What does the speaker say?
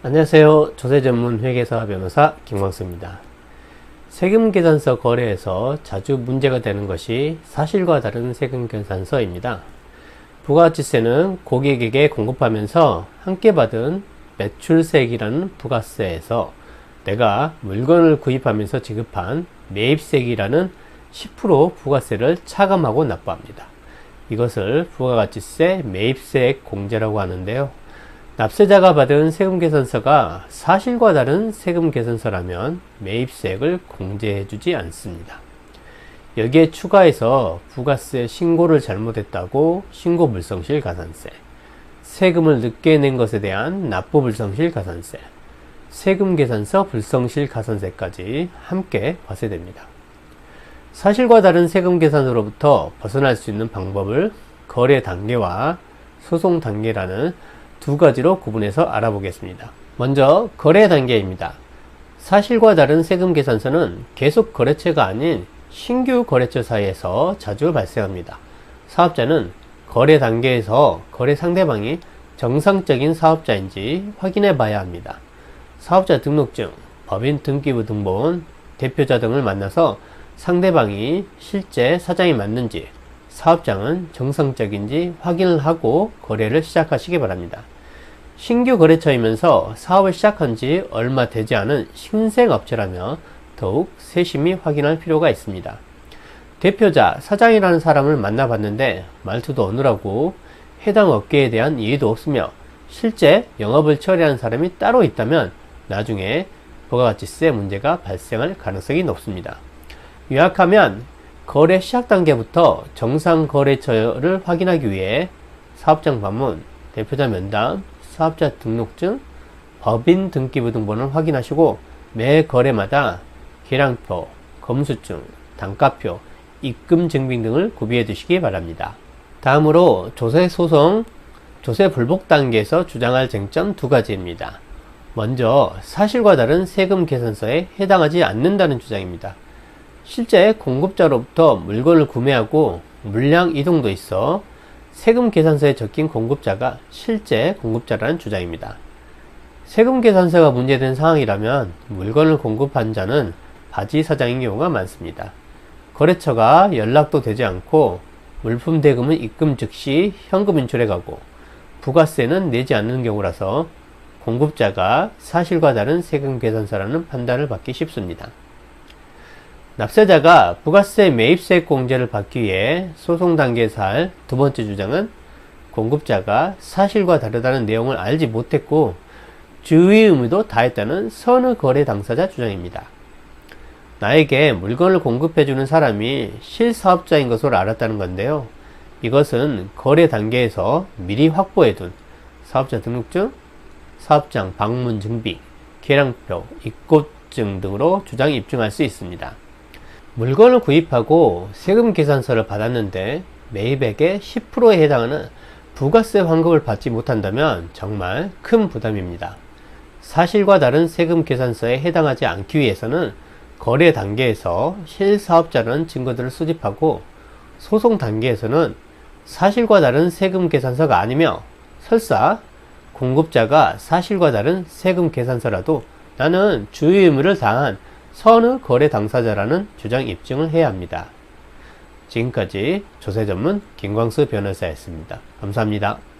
안녕하세요. 조세 전문 회계사 변호사 김광수입니다. 세금계산서 거래에서 자주 문제가 되는 것이 사실과 다른 세금계산서입니다. 부가가치세는 고객에게 공급하면서 함께 받은 매출세액이라는 부가세에서 내가 물건을 구입하면서 지급한 매입세액이라는 10% 부가세를 차감하고 납부합니다. 이것을 부가가치세 매입세액 공제라고 하는데요. 납세자가 받은 세금계산서가 사실과 다른 세금계산서라면 매입세액을 공제해주지 않습니다. 여기에 추가해서 부가세 신고를 잘못했다고 신고불성실 가산세, 세금을 늦게 낸 것에 대한 납부불성실 가산세, 세금계산서 불성실 가산세까지 함께 과세됩니다. 사실과 다른 세금계산서로부터 벗어날 수 있는 방법을 거래 단계와 소송 단계라는 두 가지로 구분해서 알아보겠습니다. 먼저 거래 단계입니다. 사실과 다른 세금계산서는 계속 거래처가 아닌 신규 거래처 사이에서 자주 발생합니다. 사업자는 거래 단계에서 거래 상대방이 정상적인 사업자인지 확인해 봐야 합니다. 사업자 등록증, 법인 등기부 등본, 대표자 등을 만나서 상대방이 실제 사장이 맞는지, 사업장은 정상적인지 확인을 하고 거래를 시작하시기 바랍니다. 신규 거래처이면서 사업을 시작한 지 얼마 되지 않은 신생업체라면 더욱 세심히 확인할 필요가 있습니다. 대표자, 사장이라는 사람을 만나봤는데 말투도 어눌하고 해당 업계에 대한 이해도 없으며 실제 영업을 처리하는 사람이 따로 있다면 나중에 부가가치세 문제가 발생할 가능성이 높습니다. 요약하면 거래 시작 단계부터 정상 거래처를 확인하기 위해 사업장 방문, 대표자 면담, 사업자 등록증, 법인 등기부 등본을 확인하시고 매 거래마다 계량표, 검수증, 단가표, 입금 증빙 등을 구비해 두시기 바랍니다. 다음으로 조세소송, 조세불복 단계에서 주장할 쟁점 두 가지입니다. 먼저 사실과 다른 세금계산서에 해당하지 않는다는 주장입니다. 실제 공급자로부터 물건을 구매하고 물량 이동도 있어 세금계산서에 적힌 공급자가 실제 공급자라는 주장입니다. 세금계산서가 문제된 상황이라면 물건을 공급한 자는 바지 사장인 경우가 많습니다. 거래처가 연락도 되지 않고 물품 대금은 입금 즉시 현금 인출해 가고 부가세는 내지 않는 경우라서 공급자가 사실과 다른 세금계산서라는 판단을 받기 쉽습니다. 납세자가 부가세 매입세액 공제를 받기 위해 소송 단계에서 할 두 번째 주장은 공급자가 사실과 다르다는 내용을 알지 못했고 주의 의무도 다했다는 선의 거래 당사자 주장입니다. 나에게 물건을 공급해주는 사람이 실사업자인 것으로 알았다는 건데요. 이것은 거래 단계에서 미리 확보해둔 사업자 등록증, 사업장 방문 증빙, 계량표, 입고증 등으로 주장 입증할 수 있습니다. 물건을 구입하고 세금계산서를 받았는데 매입액의 10%에 해당하는 부가세 환급을 받지 못한다면 정말 큰 부담입니다. 사실과 다른 세금계산서에 해당하지 않기 위해서는 거래 단계에서 실사업자라는 증거들을 수집하고 소송 단계에서는 사실과 다른 세금계산서가 아니며 설사 공급자가 사실과 다른 세금계산서라도 나는 주의 의무를 다한 선의 거래 당사자라는 주장 입증을 해야 합니다. 지금까지 조세 전문 김광수 변호사였습니다. 감사합니다.